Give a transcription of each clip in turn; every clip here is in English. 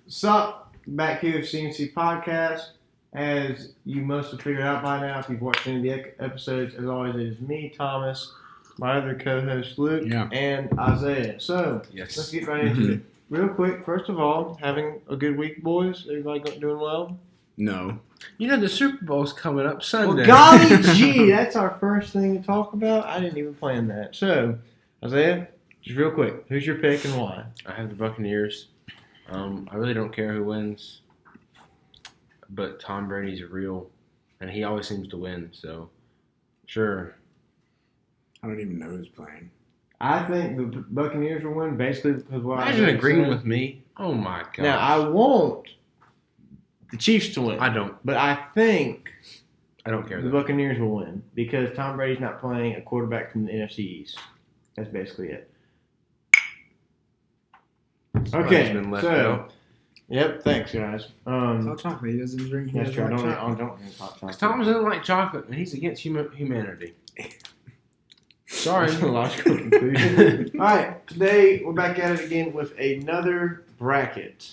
Sup? Back here with CNC Podcast. As you must have figured out by now, if you've watched any of the episodes, as always, it is me, Thomas, my other co-host Luke, and Isaiah. So, let's get right into it. Real quick, first of all, having a good week, boys? Everybody doing well? No. You know, the Super Bowl's coming up Sunday. Well, golly gee, that's our first thing to talk about. I didn't even plan that. So, Isaiah, just real quick, who's your pick and why? I have the Buccaneers. I really don't care who wins, but Tom Brady's real, and he always seems to win, so sure. I don't even know who's playing. I think the Buccaneers will win basically because Imagine agreeing with me. Oh, my God. Now, I want the Chiefs to win. I don't. But I think I don't care. The Buccaneers will win because Tom Brady's not playing a quarterback from the NFC East. That's basically it. Okay, so yep, thanks guys. Hot chocolate. He doesn't drink. That's true. I don't drink hot chocolate. Tom doesn't like chocolate, and he's against humanity. Sorry. That's a logical conclusion. All right, today we're back at it again with another bracket.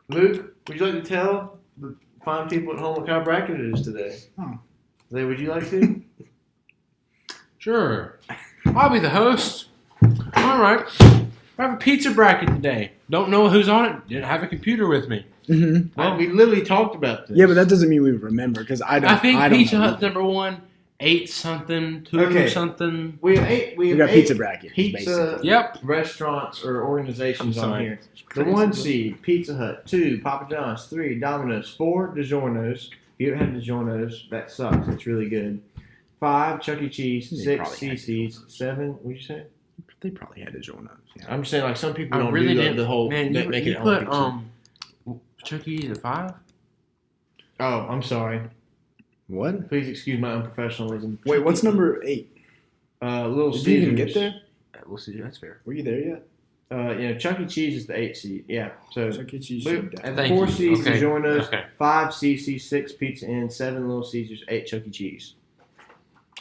Luke, would you like to tell the fine people at home what kind of bracket it is today? Oh. Zay, would you like to? Sure. I'll be the host. All right. I have a pizza bracket today. Don't know who's on it. Didn't have a computer with me. Mm-hmm. Well, we literally talked about this. Yeah, but that doesn't mean we remember because I don't. I think I don't Pizza know. Hut's number 1, 8 something, 2 something. We have eight. We got pizza bracket. Pizza restaurants or organizations on here. The 1 seed, Pizza Hut. 2, Papa John's. 3, Domino's. 4, DiGiorno's. If you don't have DiGiorno's, that sucks. It's really good. 5, Chuck E. Cheese. 6, CC's. 7, what'd you say? They probably had DiGiorno's. Yeah. I'm just saying, like, some people I don't really do didn't. the whole Man, make you it put home pizza. Chuck E. Cheese at 5? Oh, I'm sorry. What? Please excuse my unprofessionalism. Wait, what's number 8? Little Did Caesars. you even get there? We'll see. That's fair. Were you there yet? Chuck E. Cheese is the 8 seed. Yeah. So Chuck E. Cheese. at Thank 4 you. C's, Okay. DiGiorno's. Okay. 5 CC, 6 Pizza Inn, 7 Little Caesars, 8 Chuck E. Cheese.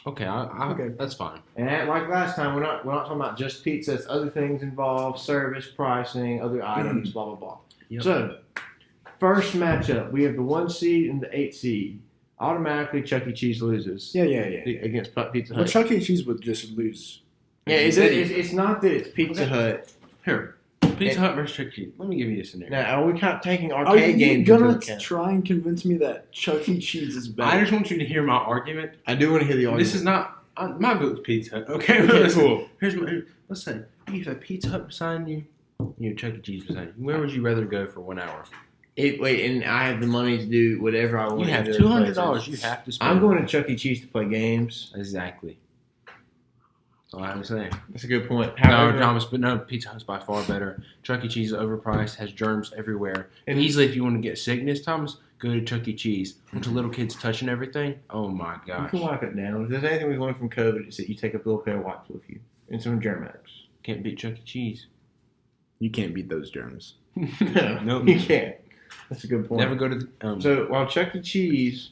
Okay, Okay. That's fine. And like last time, we're not talking about just pizza. It's other things involved: service, pricing, other items, blah blah blah. Yep. So, first matchup, we have the 1 seed and the 8 seed. Automatically, Chuck E. Cheese loses. Yeah. Against Pizza Hut. Well, Chuck E. Cheese would just lose. Yeah, it's not that it's Pizza Hut. Here, Pizza Hut versus Chuck E. Cheese. Let me give you a scenario. Now, are we kind of taking Are arcade you games gonna into account? try and convince me that Chuck E. Cheese is better? I just want you to hear my argument. I do want to hear the argument. This is not my vote's Pizza Hut. Okay, Cool. Here's my. Listen, you have a Pizza Hut beside you. You have Chuck E. Cheese beside you. Where would you rather go for 1 hour? And I have the money to do whatever I want. You have to $200. You have to spend. I'm going to Chuck E. Cheese to play games. Exactly. That's all I have to say. That's a good point. No, However, Thomas, but no, Pizza Hut's by far better. Chuck E. Cheese is overpriced, has germs everywhere. And- And easily, if you want to get sickness, Thomas, go to Chuck E. Cheese. Bunch of little kids touching everything. Oh my you gosh. can wipe it down. If there's anything we've learned from COVID, it's that you take a little pair of wipes with you and some Germ-X. Can't beat Chuck E. Cheese. You can't beat those germs. No, Nope. you can't. That's a good point. Never go to the. So while Chuck E. Cheese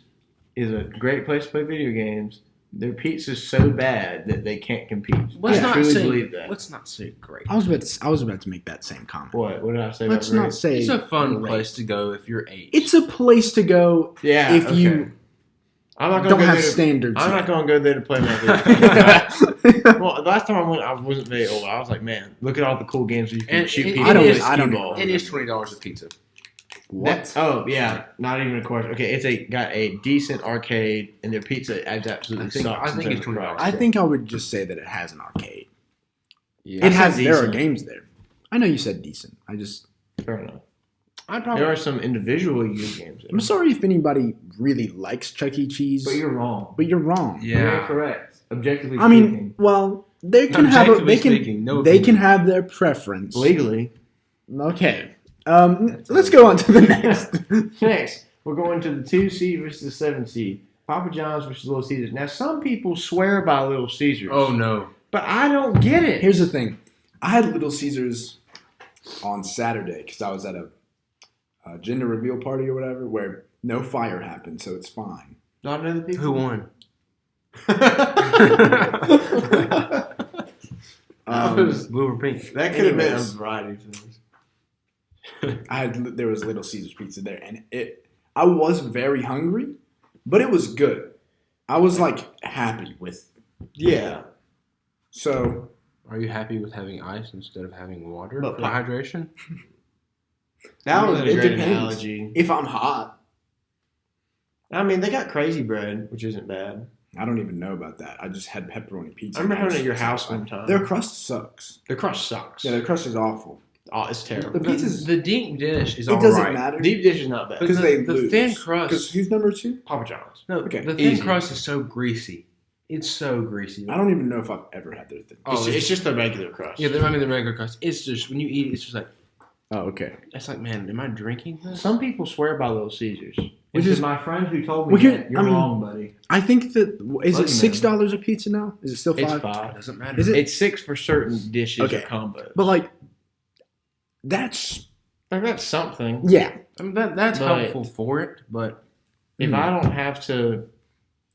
is a great place to play video games, their pizza's so bad that they can't compete. Let's I not truly say. believe that. Let's not say great. I was about to make that same comment. What did I say? Let's about not great? say It's a fun great. place to go if you're 8. It's a place to go Yeah. if okay. you I'm not gonna don't go have there to- standards. I'm yet. not going to go there to play my video games. Well, the last time I went, I wasn't very old. I was like, man, look at all the cool games where you can And shoot it- people. I don't- with a I don't skee know. ball. It is $20 a pizza. What? Oh yeah, not even a question. Okay, it's got a decent arcade, and their pizza absolutely sucks. I think in it's terms of $20. price. I think I would just say that it has an arcade. Yeah. It has. said There are decent. games there. I know you said decent. I just. Fair enough. I'd probably. There are some individually good games. I'm sorry if anybody really likes Chuck E. Cheese, But you're wrong. but you're wrong. You're Yeah. incorrect. Objectively I speaking. mean, well, they can have a, Objectively they can speaking, no they can opinion. have their preference. legally. Okay. Let's go on to the next. Next, we're going to the 2 seed versus the 7 seed. Papa John's versus Little Caesars. Now, some people swear by Little Caesars. Oh no. But I don't get it. Here's the thing. I had Little Caesars on Saturday because I was at a gender reveal party or whatever where no fire happened, so it's fine. Not other people. Who won? That was- Blue or pink? that could have been a Anyways. variety of things. There was Little Caesars pizza there, and I was very hungry, but it was good. I was like happy with. Yeah. So. Are you happy with having ice instead of having water for hydration? That was a great depends. analogy. If I'm hot. I mean, they got crazy bread, which isn't bad. I don't even know about that. I just had pepperoni pizza. I remember having it at your house one time. Their crust sucks. Their crust sucks. Yeah, their crust is awful. Oh, it's terrible. The deep dish is it all right. It doesn't matter. Deep dish is not bad. Because the thin crust. Because who's number 2? Papa John's. No, okay. The thin crust is so greasy. It's so greasy. I don't even know if I've ever had their thin crust. It's just the regular crust. Yeah, the regular crust. It's just, when you eat it, it's just like. Oh, okay. It's like, man, am I drinking this? Some people swear by Little Caesars. Which is my friend who told me that. You're wrong, buddy. I think that is it $6 a pizza now? Is it still $5? It's $5. It doesn't matter. Is it? It's $6 for certain dishes or combos. But like, that's something. Yeah. I mean, that's helpful for it, but if I don't have to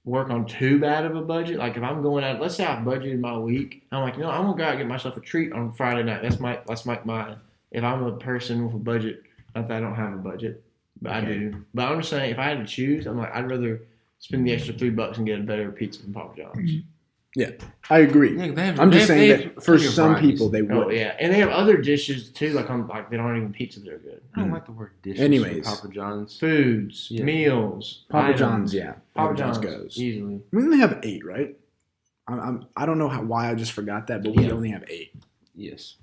work on too bad of a budget, like if I'm going out, let's say I've budgeted my week, I'm like, I'm gonna go out and get myself a treat on Friday night. That's my if I'm a person with a budget, not that I don't have a budget. But I do. But I'm just saying, if I had to choose, I'm like, I'd rather spend the extra $3 and get a better pizza from Papa John's. Yeah, I agree. Yeah, I'm just saying that for some people, they would. Oh, yeah. And they have other dishes, too. Like they aren't even pizzas that are good. I don't like the word dishes. Anyways. Papa John's. Foods, meals. Papa John's, yeah. Papa John's goes. Easily. I mean, they have 8, right? I don't know why I just forgot that, but we only have 8. Yes.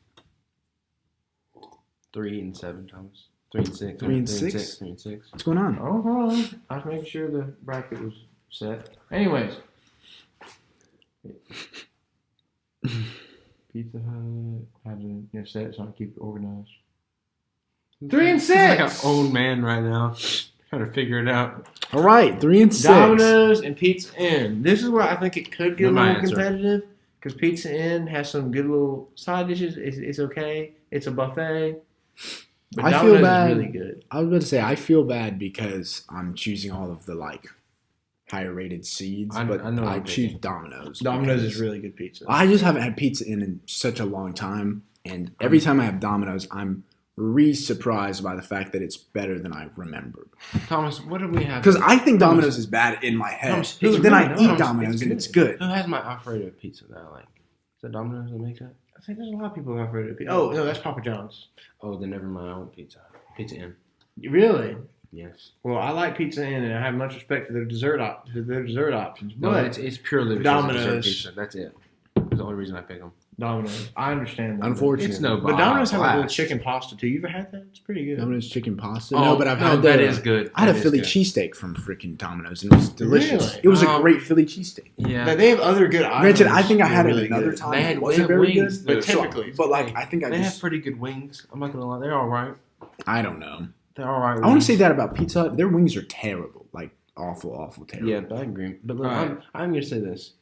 3 and 7, Thomas. 3 and 6. 3 and 6? 3 and 6. What's going on? Oh, hold on. I was making sure the bracket was set. Anyways. Pizza Hut. I had to set it so I keep it organized. 3 and 6! Like an old man right now. Trying to figure it out. All right, 3 and 6. Domino's and Pizza Inn. This is where I think it could get a little answer. competitive. Because Pizza Inn has some good little side dishes. It's okay. It's a buffet. But I Domino's feel bad. is really good. I was about to say I feel bad because I'm choosing all of the higher rated seeds, but I choose Domino's. Domino's is really good pizza. I just haven't had Pizza Inn in such a long time, and every time I have Domino's, I'm surprised by the fact that it's better than I remembered. Thomas, what do we have? Because I think Domino's is bad in my head. Thomas, then I eat Domino's and it's good. Who has my Alfredo pizza that I like? Is that Domino's that make that? I think there's a lot of people who have Alfredo pizza. Oh, no, that's Papa John's. Oh, then never mind. I want Pizza Inn. Really? Yes. Well, I like Pizza Inn, and I have much respect for their dessert options. No, But it's purely Domino's pizza. That's it. That's the only reason I pick them. Domino's. I understand that. Unfortunately. It's no But Domino's have a little blast. chicken pasta, too. You ever had that? It's pretty good. Domino's chicken pasta? Oh, No, but I've had that is good. I had a Philly cheesesteak from freaking Domino's, and it was delicious. Really? It was a great Philly cheesesteak. Yeah. They have other good items. Granted, I think I had it really another good. time. They had It wasn't they had very wings, good, but typically. but I think they have pretty good wings. I'm not gonna lie, they're all right. I don't know. They're all right. I want to say that about Pizza Hut. Their wings are terrible, awful terrible. Yeah, but I agree. But look, I'm gonna say this.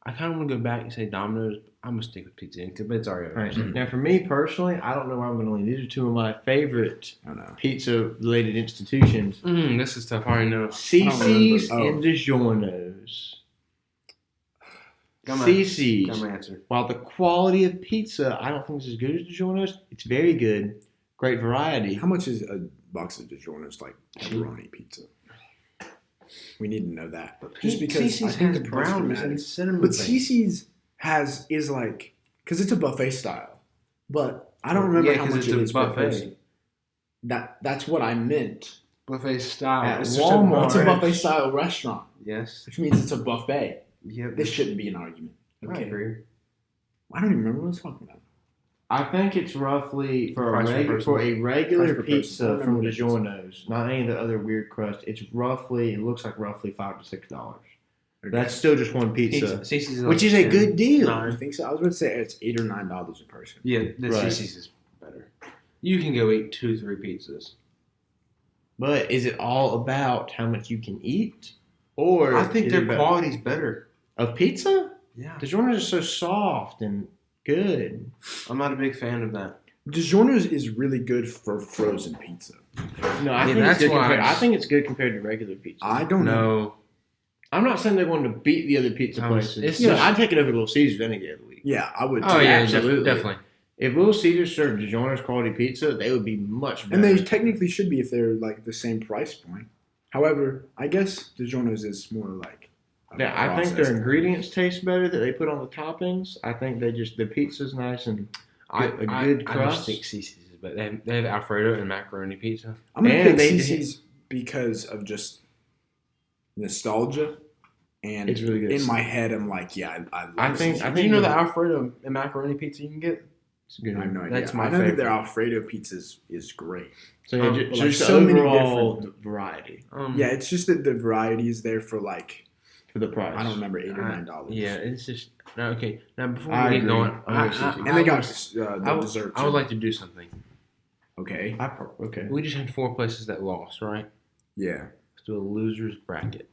I kind of want to go back and say Domino's. I'm gonna stick with Pizza Inn, but it's already Right. Now, for me personally, I don't know where I'm going to lean. These are two of my favorite pizza-related institutions. This is tough. I already know. CC's and DiGiorno's. CC's. Got my answer. While the quality of pizza, I don't think is as good as DiGiorno's. It's very good. Great variety. How much is a box of DiGiorno's pepperoni pizza? We need to know that. Just because CC's I think the has brownies and cinnamon. But CC's is because it's a buffet style. But I don't remember how much it is per person. That's what I meant. Buffet style. At It's Walmart. It's a buffet style restaurant. Yes. Which means it's a buffet. Yeah. This shouldn't be an argument. I agree. I don't even remember what I was talking about. I think it's roughly for Price per person. a regular Price per person. pizza from DiGiorno's, not any of the other weird crust. It looks like roughly $5 to $6. Okay. That's still just one pizza, CC's which is a good deal. I think so. I was going to say it's $8 or $9 a person. Yeah, the Right. CC's is better. You can go eat 2-3 pizzas. But is it all about how much you can eat, or I think is their it about- quality's better. of pizza? Yeah. DiGiorno's is so soft and good. I'm not a big fan of that. DiGiorno's is really good for frozen pizza. No, I Yeah, think that's it's good why I think it's good compared to regular pizza. I don't know. No. I'm not saying they're going to beat the other pizza places. it's Yeah, just- I'd take it over Little Caesars any day of the week. Yeah, I would. Oh, yeah, absolutely. definitely. If Little Caesars served DiGiorno's quality pizza, they would be much better. And they technically should be if they're like the same price point. However, I guess DiGiorno's is more like. Yeah, I think their ingredients taste better that they put on the toppings. I think the pizza's nice and a good crust. I just think CC's, but they have Alfredo and macaroni pizza. I'm gonna pick CC's because of just nostalgia, and it's really good. In my head, I'm like, yeah, I think you know the Alfredo and macaroni pizza you can get. It's good. I have no idea. That's my I know favorite. that their Alfredo pizza is great. So there's so many different variety. Yeah, it's just that the variety is there for like. For the price. I don't remember $8 or $9. Yeah, it's just okay. Now before we get going, and they got the dessert. I would like to do something. Okay. We just had 4 places that lost, right? Yeah. Let's do a losers bracket.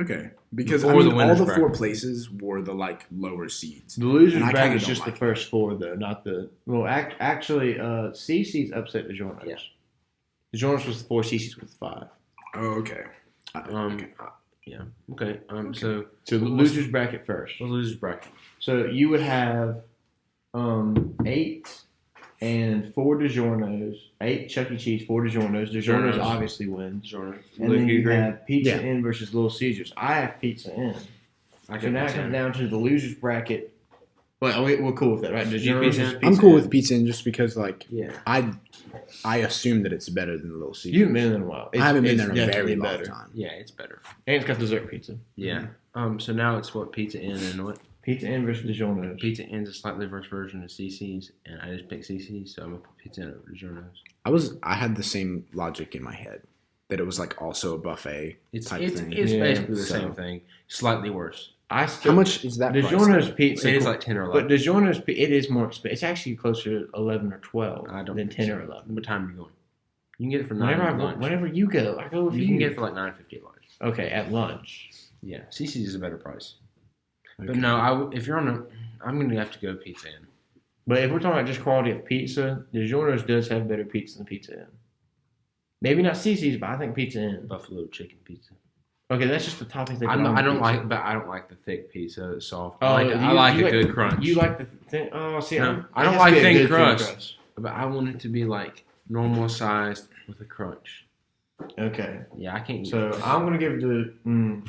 Okay. Because all the 4 places were the like lower seeds. The losers bracket is just the first 4 though, not the actually CC's upset DiGiorno's. Yeah. DiGiorno's was 4, CC's was 5. Oh, okay. Yeah. Okay. So the losers bracket first. The losers bracket. So you would have 8 and 4 DiGiorno's, 8 Chuck E. Cheese, 4 DiGiorno's. DiGiorno's obviously wins. DiGiorno. And then you have Pizza Inn versus Little Caesars. I have Pizza Inn. So now it comes down to the losers bracket. Well, we're cool with that, right? I'm cool with Pizza Inn just because, like, yeah, I assume that it's better than the Little Caesars. You haven't been there in a while. I haven't been there in a very long time. Yeah, it's better. And it's got dessert pizza. Yeah. So now it's what Pizza Inn and what? Pizza Inn versus DiGiorno's. Pizza Inn's a slightly worse version of CC's, and I just picked CC's, so I'm gonna put Pizza Inn over DiGiorno's. I had the same logic in my head that it was like also a buffet type thing. It's basically the same thing, slightly worse. How much is that? DiGiorno's pizza. It is like 10 or 11. But DiGiorno's it is more expensive. It's actually closer to 11 or 12 than 10 or 11. What time are you going? You can get it for 9 whenever you go. I go with you. You can get it for like $9.50 at lunch. Okay, at lunch. Yeah, CC's is a better price. Okay. But no, if you're I'm going to have to go Pizza Inn. But if we're talking about just quality of pizza, DiGiorno's does have better pizza than Pizza Inn. Maybe not CC's, but I think Pizza Inn. Buffalo chicken pizza. Okay, that's just the toppings they put on I don't like the thick pizza. It's soft. Oh, I like a good crunch. You like the thin? Oh, see, no, I don't like thin crust. But I want it to be like normal sized with a crunch. Okay. Yeah, I can't. So I'm gonna give it to.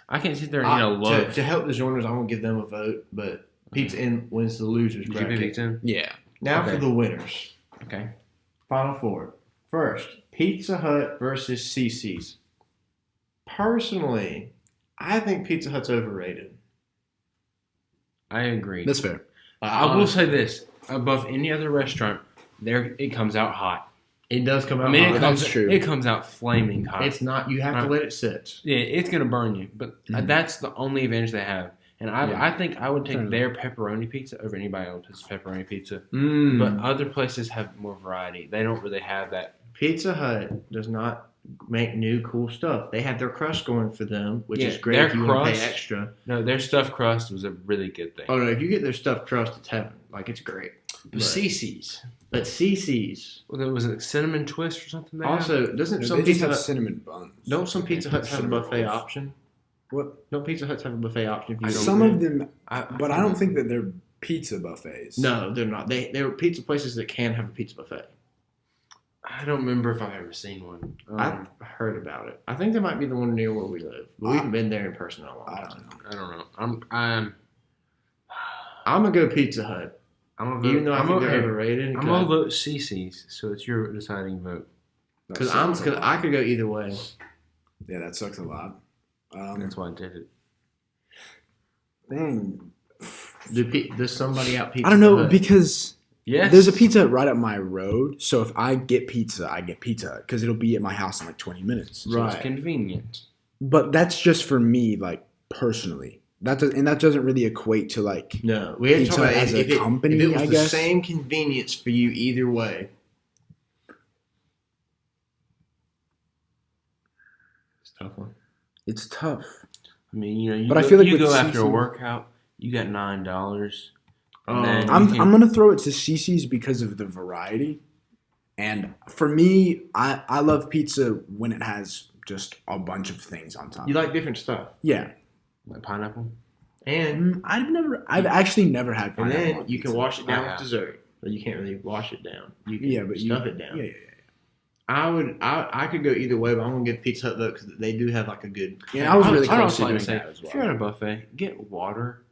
I can't sit there and eat a loaf. To help the DiGiorno's, I'm gonna give them a vote, but Pizza Inn wins the losers bracket. Did you pick Pizza Inn? Yeah. Now for the winners. Okay. Final 4. First, Pizza Hut versus CC's. Personally, I think Pizza Hut's overrated. I agree. That's fair. I will say this: above any other restaurant, it comes out hot. It does come out hot. That's true. It comes out flaming hot. It's not. You have to let it sit. Yeah, it's gonna burn you. But that's the only advantage they have. And I think I would take their pepperoni pizza over anybody else's pepperoni pizza. But other places have more variety. They don't really have that. Pizza Hut does not make new cool stuff. They have their crust going for them, which is great if you want to pay extra. No, their stuffed crust was a really good thing. Oh, no, if you get their stuffed crust, it's heaven. Like, it's great. But CC's. But CC's. Well, there was a cinnamon twist or something there. Also, doesn't some Pizza Hut... cinnamon buns. Don't some Pizza Huts have a buffet option? What? Don't Pizza Huts have a buffet option? Some of them, but I don't think that they're pizza buffets. No, they're not. They're pizza places that can have a pizza buffet. I don't remember if I've ever seen one. I've heard about it. I think there might be the one near where we live. But we haven't been there in person in a long time. I don't know. I'm going to go Pizza Hut. Even though I think they're overrated. I'm going to vote CC's, so it's your deciding vote. Because I could go either way. Yeah, that sucks a lot. That's why I did it. Dang. Does somebody out Pizza I don't know, Hut? because... Yes. There's a Pizza Hut right up my road, so if I get pizza, I get Pizza Hut because it'll be at my house in like 20 minutes. So it's convenient. But that's just for me, like personally. That doesn't really equate to like we had to Pizza talk about as a company. If it was I the guess same convenience for you either way. It's a tough one. It's tough. I mean, I feel like you with go after a CC workout, you got $9. I'm gonna throw it to CC's because of the variety, and for me, I love pizza when it has just a bunch of things on top. You like different stuff. Yeah, like pineapple. And I've actually never had pineapple. And then you can wash it down with dessert. but you can't really wash it down. You can stuff it down. Yeah. I could go either way, but I'm gonna get Pizza Hut though because they do have like a good. Yeah, I was really close to doing that as well. If you're at a buffet, get water.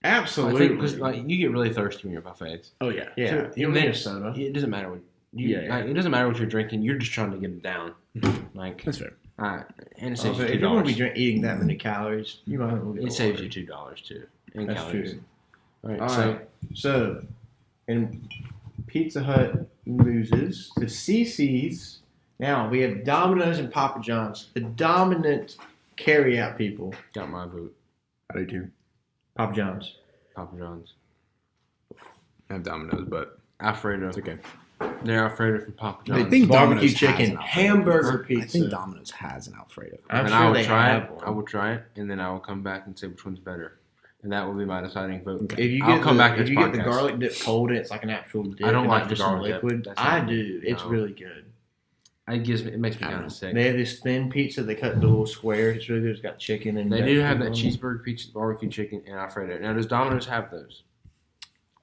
Absolutely, because you get really thirsty when you're buffets. Oh yeah. So, you need a soda. It doesn't matter what. It doesn't matter what you're drinking. You're just trying to get it down. Like that's fair. And it saves you $2. If you're going to be eating that many calories, you might as well get it saves you $2 too. In That's calories. true. All right. So, and Pizza Hut loses to CC's. Now we have Domino's and Papa John's, the dominant carry-out people. Got my vote. I do too. Papa John's. Papa John's. I have Domino's, but Alfredo. It's okay. They're Alfredo from Papa John's. I think barbecue Domino's chicken, hamburger pizza. I think Domino's has an Alfredo. I will try it. I will try it, and then I will come back and say which one's better, and that will be my deciding vote. Okay. If you get the garlic dip cold and it's like an actual dip, I don't like the just garlic liquid. dip. I do. It's really good. It makes me kind of sick. They have this thin pizza. They cut into little squares. It's really good. It's got chicken and. They do have that cheeseburger pizza, barbecue chicken, and Alfredo. Now, does Domino's have those?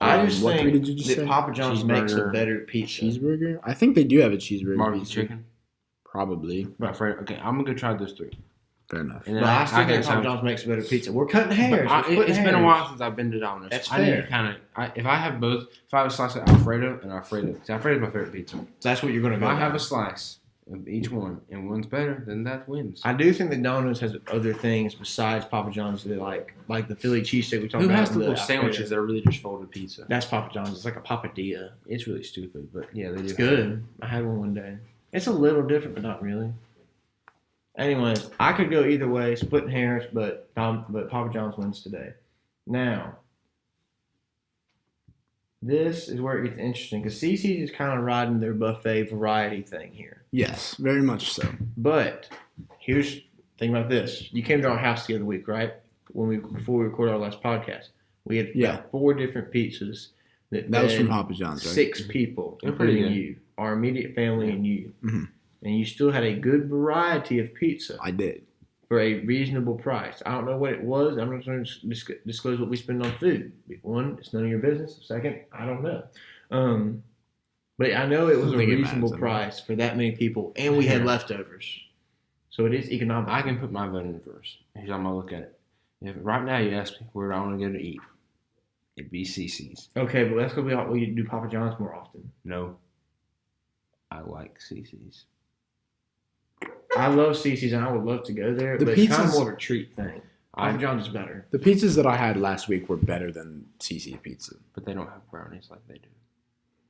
I just think that Papa John's makes a better pizza. Cheeseburger? I think they do have a cheeseburger Barbecue pizza. chicken? Probably. Alfredo. Okay, I'm going to go try those three. Fair enough. But I still think Papa John's makes a better pizza. We're cutting hairs. It's been a while since I've been to Domino's. That's I need fair. to kind of, if I have both, if I have a slice of Alfredo and Alfredo, because Alfredo's my favorite pizza. That's what you're going to If go I with. have a slice of each one and one's better, then that wins. I do think that Domino's has other things besides Papa John's that like the Philly cheesesteak we talked Who about. has the little sandwiches that are really just folded pizza? That's Papa John's. It's like a papadilla. It's really stupid, but yeah, they do. It's good. I had one day. It's a little different, but not really. Anyways, I could go either way, splitting hairs, but Papa John's wins today. Now, this is where it gets interesting because CC's is kind of riding their buffet variety thing here. Yes, very much so. But here's the thing about this: you came to our house the other week, right? Before we recorded our last podcast, we had about 4 different pizzas that was from Papa John's, right? 6 people, including you, our immediate family, and you. Mm-hmm. And you still had a good variety of pizza. I did. For a reasonable price. I don't know what it was. I'm not going to disclose what we spend on food. 1, it's none of your business. 2, I don't know. But I know it was a reasonable price for that many people, and we had leftovers. So it is economical. I can put my vote in reverse. Here's how I'm going to look at it. If right now you ask me where I want to go to eat, it'd be CC's. Okay, but that's going to be all we do Papa John's more often. No. I like CC's. I love CC's and I would love to go there, but it's kind of more of a treat thing. Papa John's is better. The pizzas that I had last week were better than CC's pizza. But they don't have brownies like they do.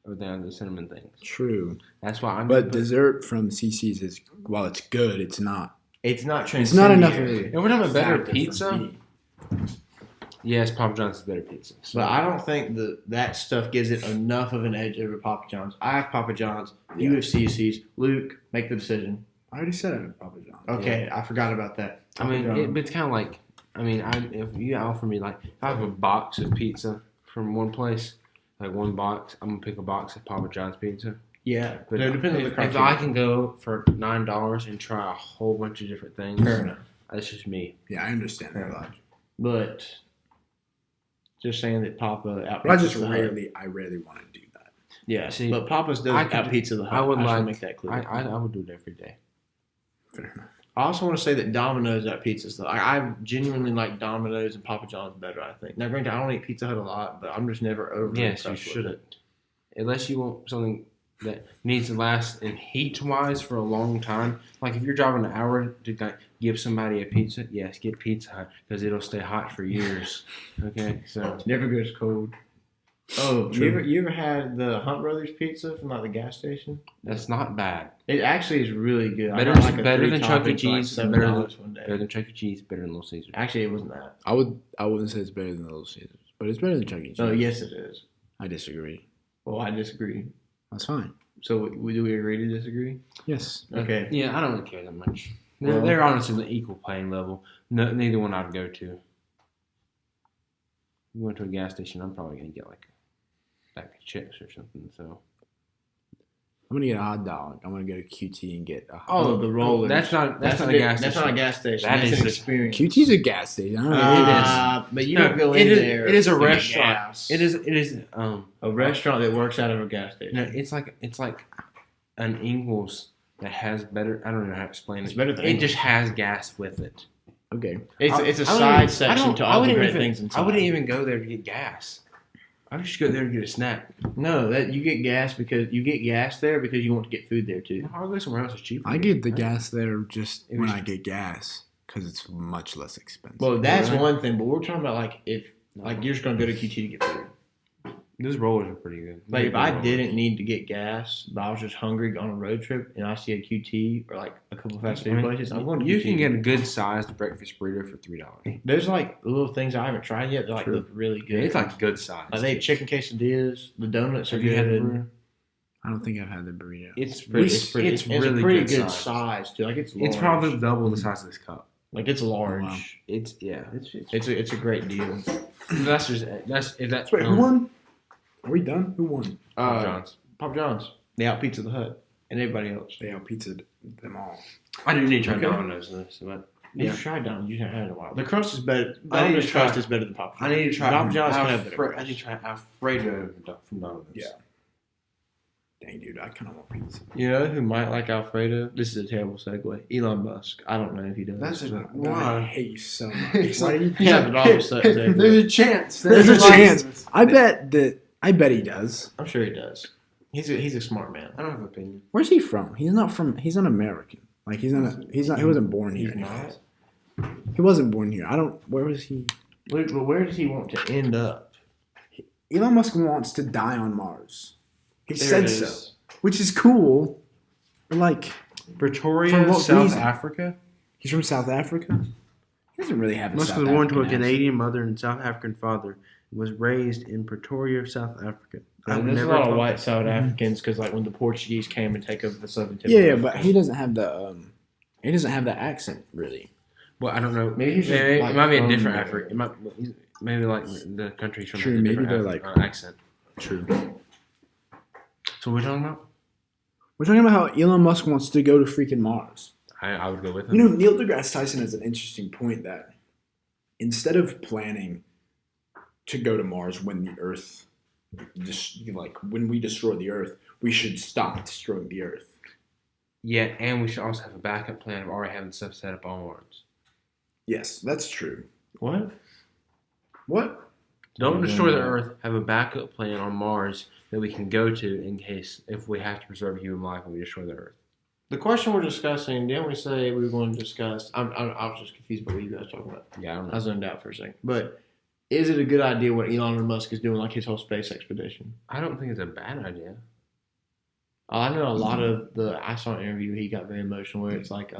Or they have the cinnamon things. True. That's why I'm. But dessert from CC's is, while it's good, it's not. It's not It's not enough of it. And we're talking about better pizza. Yes, Papa John's is better pizza. So. But I don't think that stuff gives it enough of an edge over Papa John's. I have Papa John's. You have CC's. Luke, make the decision. I already said I have Papa John's. Okay, I forgot about that. I mean, it's kind of like, if you offer me, like, if I have a box of pizza from one place, like one box, I'm going to pick a box of Papa John's pizza. Yeah, but it depends on the criteria. If I can go for $9 and try a whole bunch of different things, fair enough. That's just me. Yeah, I understand that logic. But just saying that Papa I rarely want to do that. Yeah, see, but Papa's does out Pizza the Hut. I would like make that clear. I would do it every day. Fair enough. I also want to say that Domino's at Pizza's though. I genuinely like Domino's and Papa John's better. I think. Now, granted, I don't eat Pizza Hut a lot, but I'm just never over. Yes, you shouldn't, unless you want something that needs to last in heat-wise for a long time. Like if you're driving an hour to give somebody a pizza, yes, get Pizza Hut because it'll stay hot for years. Okay, so never goes cold. Oh, you ever had the Hunt Brothers pizza from like the gas station? That's not bad. It actually is really good. Better than Chuck E. Cheese. Better than Chuck E. Cheese. Better than Little Caesars. Actually, it wasn't that. I wouldn't say it's better than Little Caesars, but it's better than Chuck E. Cheese. Oh yes, it is. I disagree. Well, I disagree. That's fine. So do we agree to disagree? Yes. Okay. Yeah, I don't really care that much. They're honestly on the equal playing level. No, neither one I'd go to. You went to a gas station, I'm probably gonna get like a bag of chips or something. So I'm gonna get a hot dog. I'm gonna go to QT and get a hot dog. The rollers. That's not a gas station. That's not a gas station. That is an experience. QT's a gas station. I don't know it is. But you don't go in there. It is a restaurant. It is a restaurant that works out of a gas station. No, it's like an Ingles that has better. I don't know how to explain it. It's better than it Ingles. just has gas with it. Okay. It's a side section to all the great things inside. I wouldn't even go there to get gas. I would just go there to get a snack. No, that you get gas because you get gas there because you want to get food there too. I'll go somewhere else that's cheaper. I get the gas there just when I get gas because it's much less expensive. Well, that's one thing, but we're talking about like if like you're just gonna go to QT to get food. Those rollers are pretty good. Like if I didn't need to get gas, but I was just hungry on a road trip, and I see a QT or like a couple fast food places, I'm going to You QT. can get a good sized breakfast burrito for $3. There's like little things I haven't tried yet that like look really good. It's like good size. Like they have chicken quesadillas. The donuts are Have you had the good. burrito? I don't think I've had the burrito. It's really a pretty good size too. Like it's large. It's probably double the size of this cup. Like it's large. Wow. It's a great deal. Wait, who won? Are we done? Who won? Papa John's. Papa John's. They out pizza the Hut and everybody else. They out pizzaed them all. I do need to try Domino's though. But you've tried Domino's. You haven't had it in a while. The crust is better. I need to Domino's try. crust is better than Papa John's. I need to try Papa John's can have better. I need to try Alfredo from Domino's. Yeah. Dang, dude, I kind of want pizza. You know who might like Alfredo? This is a terrible segue. Elon Musk. I don't know if he does. I hate you so much. Why do you There's a chance. There's a chance. I bet he does. I'm sure he does. He's a smart man. I don't have an opinion. Where's he from? He's an American. Like he wasn't born here. He wasn't born here. Where was he? Where does he want to end up? Elon Musk wants to die on Mars. He said so, which is cool. Like Pretoria, South Africa. He's from South Africa. He doesn't really have a Musk South was born to a African Canadian mother and South African father. Was raised in Pretoria, South Africa. There's a lot of white South Africans because, like, when the Portuguese came and take over the southern tip. Yeah, but he doesn't have the accent really. Well, I don't know. Maybe it might be a different African. It might maybe like the country's from. True, maybe they're like accent. True. So what are we talking about? We're talking about how Elon Musk wants to go to freaking Mars. I would go with him. You know, Neil deGrasse Tyson has an interesting point that instead of planning to go to Mars when the Earth, when we destroy the Earth, we should stop destroying the Earth. Yeah, and we should also have a backup plan of already having stuff set up on Mars. Yes, that's true. What? Don't destroy the Earth. Have a backup plan on Mars that we can go to in case if we have to preserve human life when we destroy the Earth. The question we're discussing, didn't we say we were going to discuss? I was just confused by what you guys were talking about. Yeah, I don't know. I zoned out for a second. But is it a good idea what Elon Musk is doing, like his whole space expedition? I don't think it's a bad idea. I know a lot of I saw an interview, he got very emotional where it's like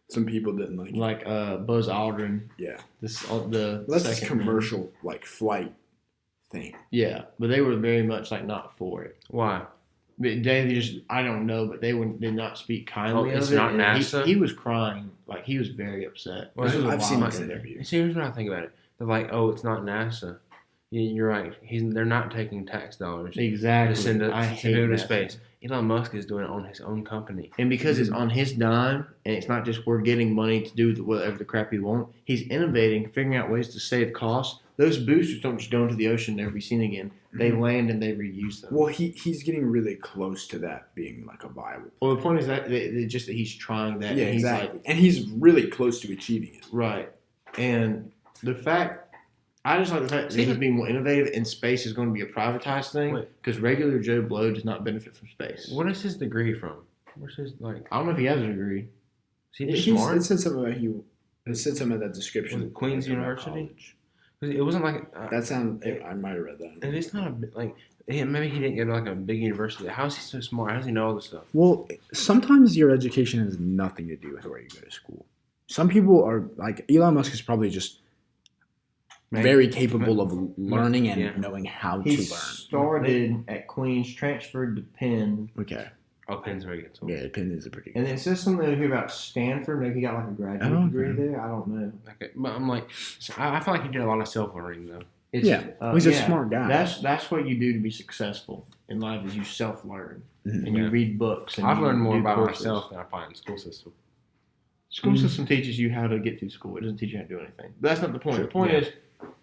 some people didn't like it. Like Buzz Aldrin. Yeah. That's this commercial flight thing. Yeah, but they were very much like not for it. Why? They I don't know, but they did not speak kindly of it. It's not NASA? He was crying. Like, he was very upset. Well, I've seen this interview. See, here's what I think about it. They're like, oh, it's not NASA. You're right. They're not taking tax dollars exactly to send it to space. Elon Musk is doing it on his own company. And because it's on his dime, and it's not just we're getting money to do whatever the crap we want, he's innovating, figuring out ways to save costs. Those boosters don't just go into the ocean and never be seen again. They land and they reuse them. Well, he's getting really close to that being like a viable. Well, the point is that just that he's trying that. Yeah, and exactly. And he's really close to achieving it. Right. And I just like the fact that he's being more innovative, and space is going to be a privatized thing because regular Joe Blow does not benefit from space. What is his degree from? Where's his I don't know if he has a degree. Is he smart? It said something about it said something about that description. Was it Queen's University? It wasn't like I might have read that. And it's not maybe he didn't go to like a big university. How is he so smart? How does he know all this stuff? Well, sometimes your education has nothing to do with where you go to school. Some people are like Elon Musk is probably just very capable of learning and knowing how to learn. He started at Queens, transferred to Penn. Okay. Oh, Penn's very good. Yeah, Penn is a pretty good. And it says something here about Stanford. Maybe he got like a graduate degree there. I don't know. Okay, but I'm like, I feel like he did a lot of self-learning though. He's a smart guy. That's what you do to be successful in life is you self-learn and you read books. And I've learned more about myself than I find in the school system. School system teaches you how to get through school. It doesn't teach you how to do anything. But that's not the point. The point is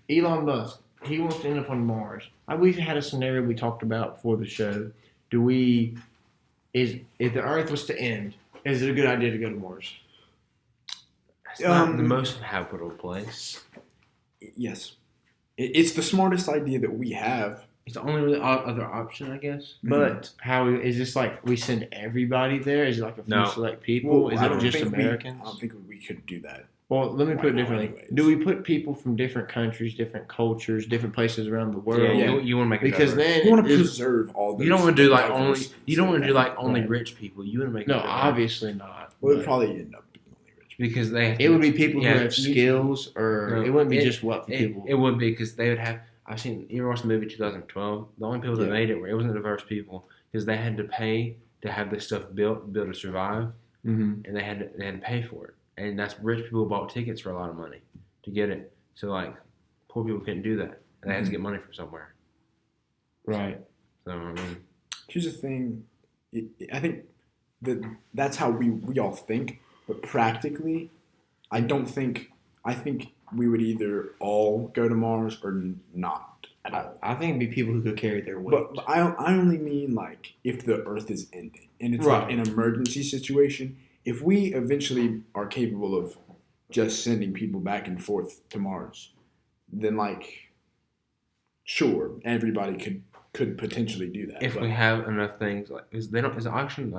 Elon Musk, he wants to end up on Mars. We've had a scenario we talked about before the show. If the Earth was to end, is it a good idea to go to Mars? It's not the most habitable place. Yes. It's the smartest idea that we have. It's the only really other option, I guess. But how is this like we send everybody there? Is it like a few select people? Is it just Americans? I don't think we could do that. Well, let me put it differently. Anyways. Do we put people from different countries, different cultures, different places around the world? Yeah, you want to make it because better. then you want to preserve all. You don't want to do like only. You don't want to do like only rich people. You want to make no, obviously not. Well, it would probably end up being only rich people. Because it would be people who have skills, or it wouldn't be just wealthy people. It would be because they would have. I've seen. You ever watched the movie 2012? The only people that made it wasn't diverse people because they had to pay to have this stuff built to survive, and they had to pay for it. And that's rich people bought tickets for a lot of money to get it. So like, poor people couldn't do that. And they had to get money from somewhere. Right. So I mean, here's the thing. I think that's how we all think, but practically, I think we would either all go to Mars or not at all. I think it'd be people who could carry their weight. But I only mean like if the Earth is ending and it's like an emergency situation. If we eventually are capable of just sending people back and forth to Mars, then like, sure, everybody could potentially do that. If we have enough things, like there's not a lot of oxygen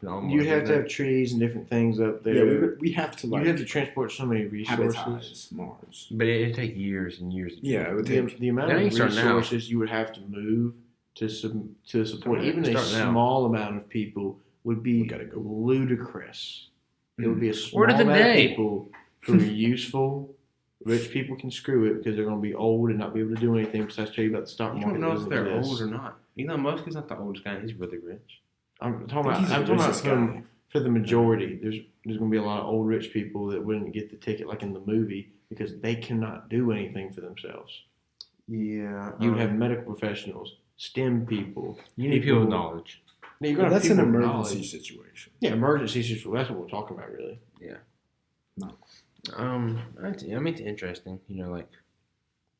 on Mars. You'd have to have trees and different things up there. Yeah, we have to. You have to transport so many resources. Mars, but it'd take years and years. Yeah, it would take the amount of resources you would have to move to support even a small amount of people. Would be ludicrous. It would be a small amount of people who are useful. Rich people can screw it because they're going to be old and not be able to do anything besides tell you about the stock market. You don't know if they're old or not. Elon Musk is not the oldest guy. He's really rich. I'm talking about for the majority. There's going to be a lot of old rich people that wouldn't get the ticket like in the movie because they cannot do anything for themselves. Yeah. You would have medical professionals, STEM people. You need people with knowledge. That's an emergency situation. Yeah, emergency situation. That's what we're talking about, really. Yeah. No. I mean, it's interesting. You know, like.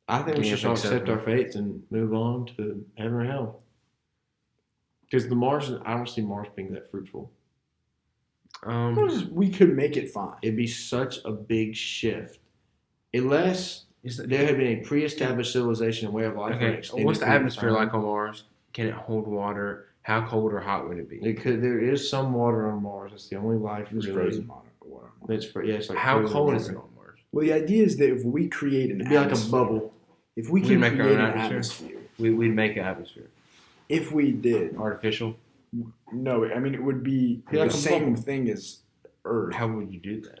I think we should all accept our fates and move on to heaven or hell. Because I don't see Mars being that fruitful. We could make it fine. It'd be such a big shift, unless there had been a pre-established civilization and way of life. Okay, what's the atmosphere like on Mars? Can it hold water? How cold or hot would it be? There is some water on Mars. It's the only life. It's frozen water. It's like how cold is it on Mars? Well, the idea is that if we create an atmosphere, like a bubble. If we can create an atmosphere, we'd make an atmosphere. If we did artificial, no, I mean it would be the same thing as Earth. How would you do that?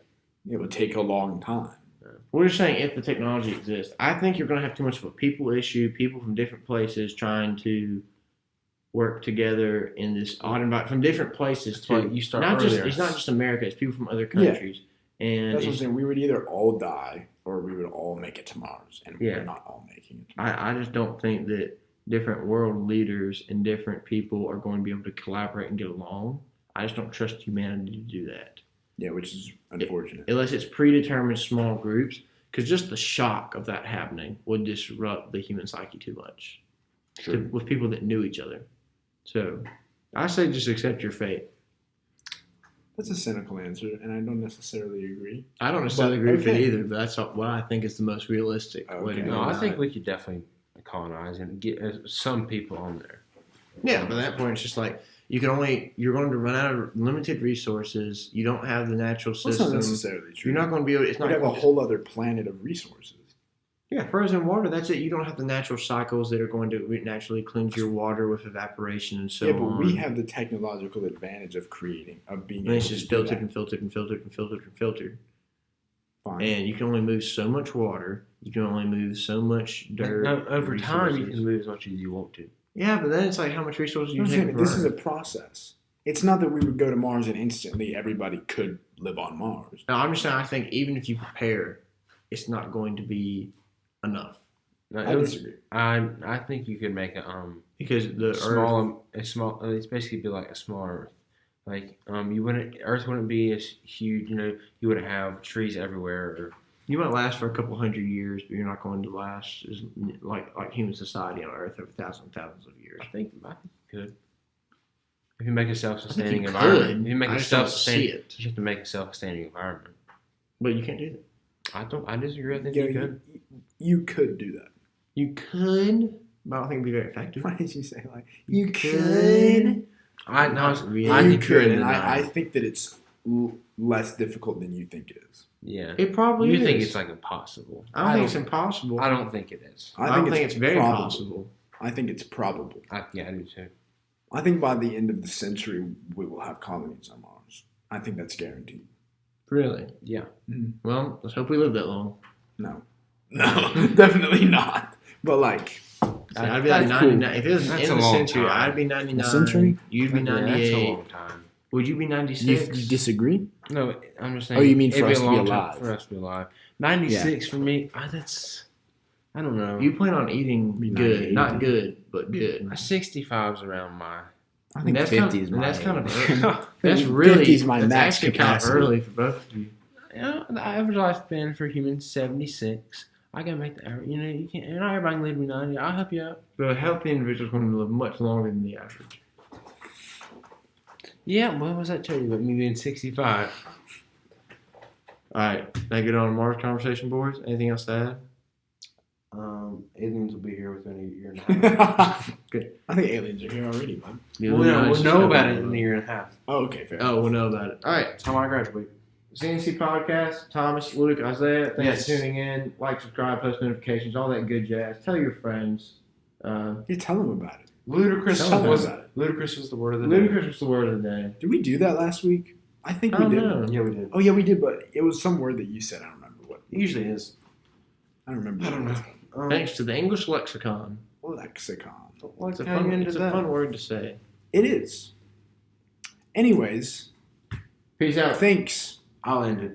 It would take a long time. We're just saying if the technology exists. I think you're going to have too much of a people issue. People from different places trying to work together in this odd environment from different places. You start earlier. It's not just America. It's people from other countries. Yeah. And that's what I'm saying. We would either all die or we would all make it to Mars, and we're not all making it. I just don't think that different world leaders and different people are going to be able to collaborate and get along. I just don't trust humanity to do that. Yeah, which is unfortunate. Unless it's predetermined small groups, because just the shock of that happening would disrupt the human psyche too much with people that knew each other. So I say just accept your fate. That's a cynical answer, and I don't necessarily agree. I don't necessarily agree with it either, but that's what I think is the most realistic way to go. No, I think we could definitely colonize and get some people on there. Yeah, but at that point, it's just like you're going to run out of limited resources. You don't have the natural system. That's not necessarily true. You're not going to be able. It's not. You have a whole other planet of resources. Yeah, frozen water. That's it. You don't have the natural cycles that are going to naturally cleanse your water with evaporation and so on. Yeah, but we have the technological advantage of being able to do that. It's just filtered and filtered and filtered and filtered and filtered. Fine. And you can only move so much water. You can only move so much dirt. Over time, you can move as much as you want to. Yeah, but then it's like how much resources you take. This is a process. It's not that we would go to Mars and instantly everybody could live on Mars. No, I'm just saying I think even if you prepare, it's not going to be enough. No, I disagree. I think you could make because the Earth, it's basically be like a small Earth. Like Earth wouldn't be as huge. You wouldn't have trees everywhere. Or you might last for a couple hundred years, but you're not going to last as like human society on Earth over thousands of years. I think you could. If you make a self-sustaining environment, you have to make a self-sustaining environment. But you can't do that. I disagree. I think you could. You could do that. You could, but I don't think it'd be very effective. Why did you say like you could? I think that it's less difficult than you think it is. Yeah, it probably is. You think it's like impossible? I don't think it's impossible. I don't think it is. I don't think it's very possible. I think it's probable. I do too. I think by the end of the century we will have colonies on Mars. I think that's guaranteed. Really? Yeah. Mm-hmm. Well, let's hope we live that long. No, definitely not. But like, I'd be like 99. If it was in the century, I'd be 99. A century? You'd be 98. That's a long time. Would you be 96? You disagree? No, I'm just saying. Oh, you mean for us to be alive? For us to be alive. 96 for me. I don't know. You plan on eating good, not good, but good. 65's around my. I think 50 is my. That's kind of early. that's really 50 is my max actually capacity. Kind of early for both of you. The average lifespan for humans 76. I gotta make the average. You can't. Not everybody can live to be 90. I'll help you out. But a healthy individual is going to live much longer than the average. Yeah, what was that tell you about me being 65? All right, now get on a Mars conversation, boys. Anything else to add? Aliens will be here within a year and a half. Good. I think aliens are here already, bud. We'll know about it in a year and a half. Oh, okay, fair. Oh, we'll know about it. All right. That's how I graduate. CNC Podcast, Thomas, Luke, Isaiah, thanks for tuning in. Like, subscribe, post notifications, all that good jazz. Tell your friends. You tell them about it. Ludicrous was the word of the day. Ludicrous was the word of the day. Did we do that last week? I think we did. Know. Yeah, we did. Oh, yeah, we did, but it was some word that you said. I don't remember what. It usually is. I don't remember. I don't know. Thanks to the English lexicon. Lexicon. It's a fun word to say. It is. Anyways. Peace out. Thanks. I'll end it.